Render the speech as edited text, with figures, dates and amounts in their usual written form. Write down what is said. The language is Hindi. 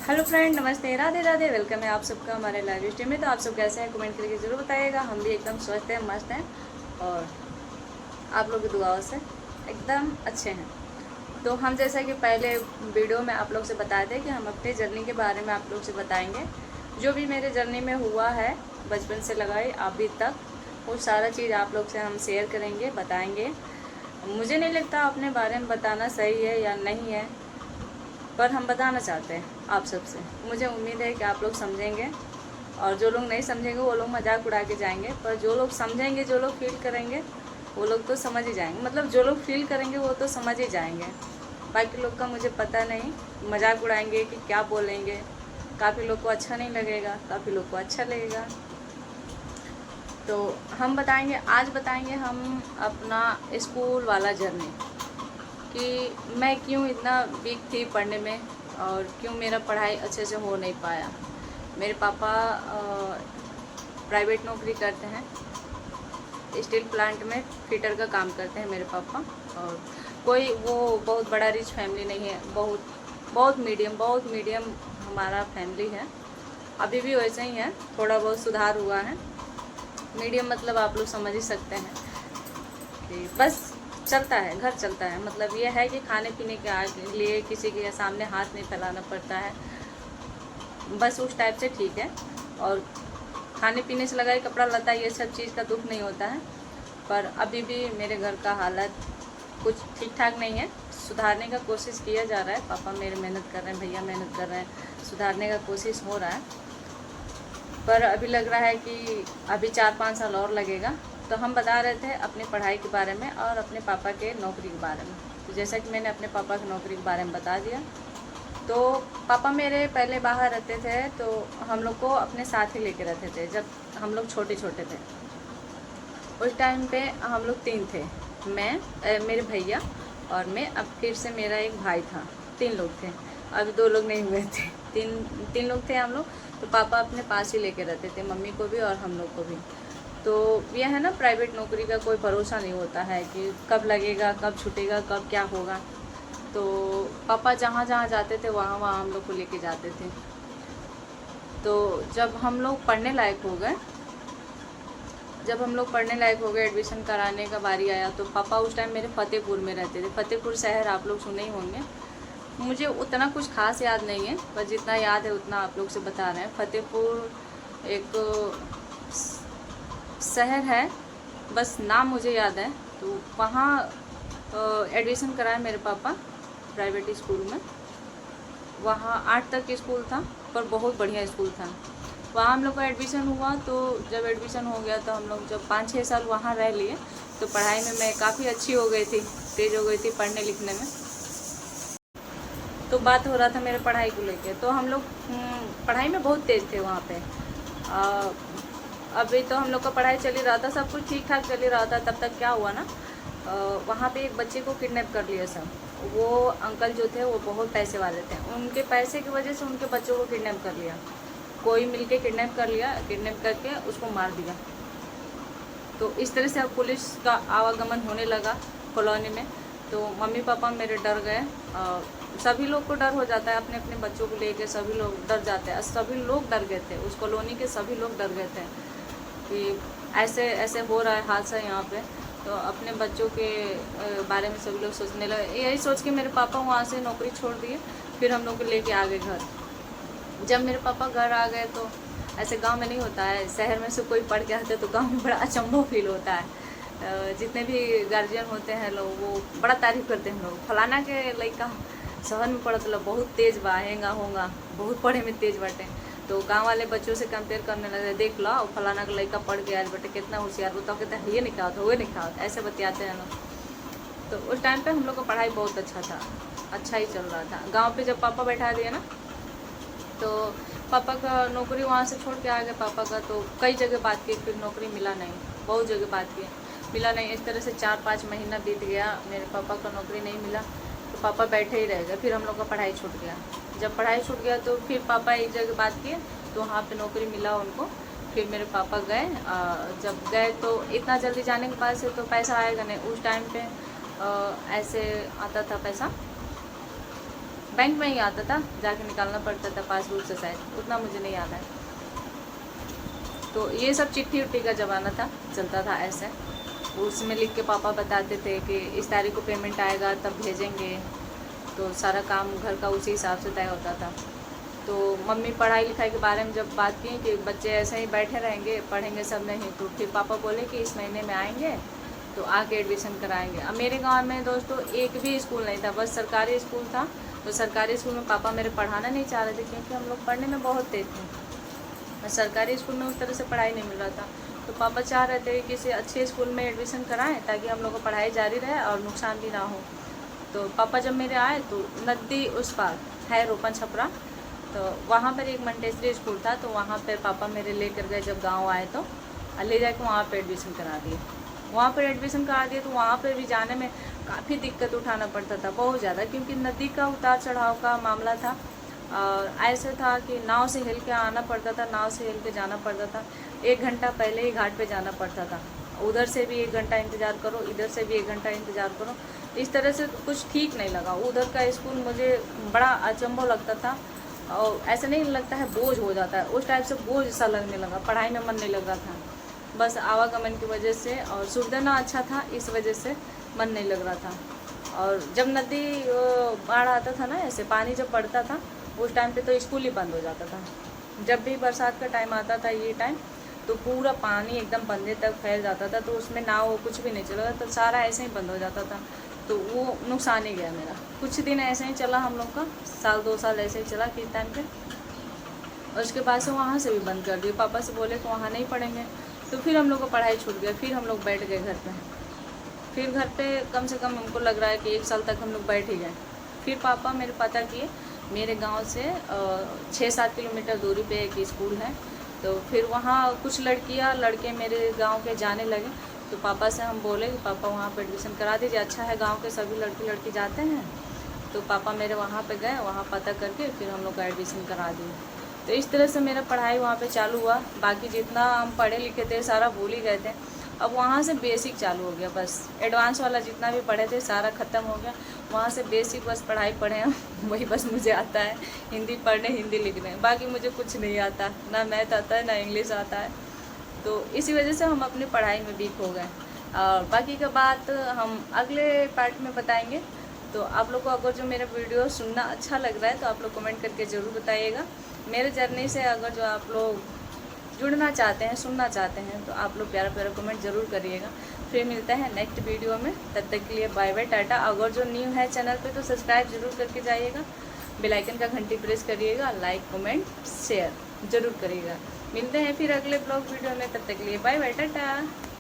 हेलो फ्रेंड, नमस्ते, राधे राधे। वेलकम है आप सबका हमारे लाइव स्ट्रीम में। तो आप सब कैसे हैं, कमेंट करके ज़रूर बताइएगा। हम भी एकदम स्वस्थ हैं, मस्त हैं और आप लोग की दुआओं से एकदम अच्छे हैं। तो हम जैसा कि पहले वीडियो में आप लोग से बताए थे कि हम अपनी जर्नी के बारे में आप लोग से बताएंगे। जो भी मेरे जर्नी में हुआ है बचपन से लगाई अभी तक, वो सारा चीज़ आप लोग से हम शेयर करेंगे, बताएंगे। मुझे नहीं लगता अपने बारे में बताना सही है या नहीं है, पर हम बताना चाहते हैं आप सबसे। मुझे उम्मीद है कि आप लोग समझेंगे और जो लोग नहीं समझेंगे वो लोग मजाक उड़ा के जाएंगे, पर जो लोग समझेंगे, जो लोग फील करेंगे वो लोग तो समझ ही जाएंगे। मतलब जो लोग फील करेंगे वो तो समझ ही जाएंगे। बाकी लोग का मुझे पता नहीं, मजाक उड़ाएंगे कि क्या बोलेंगे। काफ़ी लोग को अच्छा नहीं लगेगा, काफ़ी लोग को अच्छा लगेगा। तो हम बताएंगे, आज बताएंगे हम अपना स्कूल वाला जर्नी, कि मैं क्यों इतना वीक थी पढ़ने में और क्यों मेरा पढ़ाई अच्छे से हो नहीं पाया। मेरे पापा प्राइवेट नौकरी करते हैं, स्टील प्लांट में फिटर का काम करते हैं मेरे पापा। और कोई वो बहुत बड़ा रिच फैमिली नहीं है, बहुत मीडियम हमारा फैमिली है। अभी भी वैसे ही है, थोड़ा बहुत सुधार हुआ है। मीडियम मतलब आप लोग समझ ही सकते हैं कि बस चलता है, घर चलता है। मतलब ये है कि खाने पीने के लिए किसी के सामने हाथ नहीं फैलाना पड़ता है, बस उस टाइप से ठीक है। और खाने पीने से लगाए कपड़ा लता, ये सब चीज़ का दुख नहीं होता है। पर अभी भी मेरे घर का हालत कुछ ठीक ठाक नहीं है। सुधारने का कोशिश किया जा रहा है, पापा मेरे मेहनत कर रहे हैं, भैया मेहनत कर रहे हैं, सुधारने का कोशिश हो रहा है। पर अभी लग रहा है कि अभी 4-5 साल और लगेगा। तो हम बता रहे थे अपनी पढ़ाई के बारे में और अपने पापा के नौकरी के बारे में। तो जैसा कि मैंने अपने पापा की नौकरी के बारे में बता दिया, तो पापा मेरे पहले बाहर रहते थे, तो हम लोग को अपने साथ ही लेके रहते थे जब हम लोग छोटे छोटे थे। उस टाइम पे हम लोग 3 थे, मैं, मेरे भैया और मैं। अब फिर से मेरा एक भाई था, 3 लोग थे। अभी 2 लोग नहीं हुए थे, तीन लोग थे हम लोग। तो पापा अपने पास ही लेके रहते थे, मम्मी को भी और हम लोग को भी। तो यह है ना, प्राइवेट नौकरी का कोई भरोसा नहीं होता है कि कब लगेगा, कब छूटेगा, कब क्या होगा। तो पापा जहाँ जहाँ जाते थे वहाँ वहाँ हम लोग को लेके जाते थे। तो जब हम लोग पढ़ने लायक हो गए, एडमिशन कराने का बारी आया, तो पापा उस टाइम मेरे फ़तेहपुर में रहते थे। फ़तेहपुर शहर आप लोग सुने ही होंगे। मुझे उतना कुछ खास याद नहीं है, पर जितना याद है उतना आप लोग से बता रहे हैं। फ़तेहपुर एक शहर है, बस नाम मुझे याद है। तो वहाँ एडमिशन कराया मेरे पापा प्राइवेट स्कूल में। वहाँ 8 तक स्कूल था, पर बहुत बढ़िया स्कूल था। वहाँ हम लोग का एडमिशन हुआ। तो जब एडमिशन हो गया तो हम लोग जब 5-6 साल वहाँ रह लिए, तो पढ़ाई में मैं काफ़ी अच्छी हो गई थी, तेज़ हो गई थी पढ़ने लिखने में। तो बात हो रहा था मेरे पढ़ाई को लेके, तो हम लोग पढ़ाई में बहुत तेज़ थे वहाँ पे। अभी तो हम लोग का पढ़ाई चल ही रहा था, सब कुछ ठीक ठाक चल ही रहा था। तब तक क्या हुआ ना, वहाँ पे एक बच्चे को किडनैप कर लिया सब। वो अंकल जो थे वो बहुत पैसे वाले थे, उनके पैसे की वजह से उनके बच्चों को किडनैप कर लिया। कोई मिलके किडनैप कर लिया, किडनैप करके उसको मार दिया। तो इस तरह से अब पुलिस का आवागमन होने लगा कॉलोनी में। तो मम्मी पापा मेरे डर गए। सभी लोग को डर हो जाता है, अपने अपने बच्चों को लेके सभी लोग डर जाते हैं। सभी लोग डर गए थे, उस कॉलोनी के सभी लोग डर गए थे कि ऐसे ऐसे हो रहा है हादसा यहाँ पे। तो अपने बच्चों के बारे में सभी लोग सोचने लगे। यही सोच के मेरे पापा वहाँ से नौकरी छोड़ दिए, फिर हम लोग को लेके आ गए घर। जब मेरे पापा घर आ गए तो ऐसे गांव में नहीं होता है, शहर में से कोई पढ़ के आते तो गांव में बड़ा अचंभव फील होता है। जितने भी गार्जियन होते हैं लोग, वो बड़ा तारीफ़ करते हैं लोग, फलाना के लड़का शहर में पढ़त लो, बहुत तेज़ बा, हेंगा होगा, बहुत पढ़े में तेज़ बाटे। तो गांव वाले बच्चों से कंपेयर करने लगे, देख लो फलाना का लड़का पढ़ के आज बेटे कितना होशियार, बताओ कहते हैं ये नहीं कहा था, वो नहीं कहा था, ऐसे बतियाते हैं लोग। तो उस टाइम पे हम लोग का पढ़ाई बहुत अच्छा था, अच्छा ही चल रहा था। गाँव पे जब पापा बैठा दिए ना, तो पापा का नौकरी वहाँ से छोड़ के आ गए पापा का। तो कई जगह बात की, फिर नौकरी मिला नहीं, बहुत जगह बात की, मिला नहीं। इस तरह से 4-5 महीना बीत गया, मेरे पापा का नौकरी नहीं मिला। तो पापा बैठे ही रह गए, फिर हम लोग का पढ़ाई छूट गया। जब पढ़ाई छूट गया तो फिर पापा एक जगह बात किए, तो वहाँ पे नौकरी मिला उनको। फिर मेरे पापा गए। जब गए तो इतना जल्दी जाने के बाद से तो पैसा आएगा नहीं, उस टाइम पे ऐसे आता था पैसा, बैंक में ही आता था, जाके निकालना पड़ता था पासबुक से शायद, उतना मुझे नहीं याद है। तो ये सब चिट्ठी उट्ठी का ज़माना था, चलता था ऐसे। उसमें लिख के पापा बताते थे कि इस तारीख को पेमेंट आएगा तब भेजेंगे, तो सारा काम घर का उसी हिसाब से तय होता था। तो मम्मी पढ़ाई लिखाई के बारे में जब बात की कि बच्चे ऐसे ही बैठे रहेंगे, पढ़ेंगे सब नहीं, तो फिर पापा बोले कि इस महीने में आएंगे तो आके एडमिशन कराएंगे। अब मेरे गांव में दोस्तों एक भी स्कूल नहीं था, बस सरकारी स्कूल था। तो सरकारी स्कूल में पापा मेरे पढ़ाना नहीं चाह रहे थे, क्योंकि हम लोग पढ़ने में बहुत तेज थे। सरकारी स्कूल में उस तरह से पढ़ाई नहीं मिल रहा था, तो पापा चाह रहे थे कि किसी अच्छे स्कूल में एडमिशन कराएं ताकि हम लोग को पढ़ाई जारी रहे और नुकसान भी ना हो। तो पापा जब मेरे आए तो नदी उस पार है रोपन छपरा, तो वहाँ पर एक मंटेसरी स्कूल था, तो वहाँ पर पापा मेरे लेकर गए। जब गांव आए तो ले जाके वहाँ पर एडमिशन करा दिए। वहाँ पर एडमिशन करा दिए तो वहाँ पर भी जाने में काफ़ी दिक्कत उठाना पड़ता था, बहुत ज़्यादा, क्योंकि नदी का उतार चढ़ाव का मामला था। और ऐसे था कि नाव से हिल के आना पड़ता था, नाव से हिल के जाना पड़ता था। 1 घंटा पहले ही घाट पे जाना पड़ता था, उधर से भी 1 घंटा इंतज़ार करो, इधर से भी 1 घंटा इंतज़ार करो। इस तरह से कुछ ठीक नहीं लगा। उधर का स्कूल मुझे बड़ा अचंभव लगता था, और ऐसा नहीं लगता है बोझ हो जाता है, उस टाइप से बोझ सा लगने लगा, पढ़ाई में मन नहीं लग रहा था। बस आवागमन की वजह से और सुविधा ना अच्छा था, इस वजह से मन नहीं लग रहा था। और जब नदी बाढ़ आता था ना, ऐसे पानी जब पड़ता था उस टाइम पे तो स्कूल ही बंद हो जाता था। जब भी बरसात का टाइम आता था ये टाइम, तो पूरा पानी एकदम बंदे तक फैल जाता था, तो उसमें नाव कुछ भी नहीं चला, तो सारा ऐसे ही बंद हो जाता था। तो वो नुकसान ही गया मेरा। कुछ दिन ऐसे ही चला हम लोग का, 1-2 साल ऐसे ही चला किस टाइम पे, और उसके बाद से वहाँ से भी बंद कर दिए। पापा से बोले कि वहाँ नहीं पढ़ेंगे, तो फिर हम लोग को पढ़ाई छूट गया। फिर हम लोग बैठ गए घर पे। फिर घर पे कम से कम हमको लग रहा है कि 1 साल तक हम लोग बैठ ही गए। फिर पापा मेरे पता किए, मेरे गांव से 6-7 किलोमीटर दूरी पे एक स्कूल है, तो फिर वहाँ कुछ लड़कियाँ लड़के मेरे गांव के जाने लगे। तो पापा से हम बोले कि पापा वहाँ पर एडमिशन करा दीजिए, अच्छा है, गांव के सभी लड़के लड़की जाते हैं। तो पापा मेरे वहाँ पे गए, वहाँ पता करके फिर हम लोग का एडमिशन करा दिए। तो इस तरह से मेरा पढ़ाई वहाँ पे चालू हुआ। बाकी जितना हम पढ़े लिखे थे सारा भूल ही गए थे। अब वहाँ से बेसिक चालू हो गया, बस एडवांस वाला जितना भी पढ़े थे सारा ख़त्म हो गया। वहाँ से बेसिक बस पढ़ाई पढ़े हैं वही बस मुझे आता है, हिंदी पढ़ने हिंदी लिखने, बाकी मुझे कुछ नहीं आता, ना मैथ आता है ना इंग्लिश आता है। तो इसी वजह से हम अपनी पढ़ाई में वीक हो गए। और बाकी का बात हम अगले पार्ट में बताएंगे। तो आप लोग को अगर जो मेरा वीडियो सुनना अच्छा लग रहा है तो आप लोग कमेंट करके ज़रूर बताइएगा। मेरे जर्नी से अगर जो आप लोग जुड़ना चाहते हैं, सुनना चाहते हैं, तो आप लोग प्यारा प्यारा कमेंट ज़रूर करिएगा। फिर मिलता है नेक्स्ट वीडियो में, तब तक के लिए बाय बाय, टाटा। अगर जो न्यू है चैनल पे तो सब्सक्राइब जरूर करके जाइएगा, बेल आइकन का घंटी प्रेस करिएगा, लाइक कमेंट शेयर ज़रूर करिएगा। मिलते हैं फिर अगले ब्लॉग वीडियो में, तब तक के लिए बाय बाय, टाटा।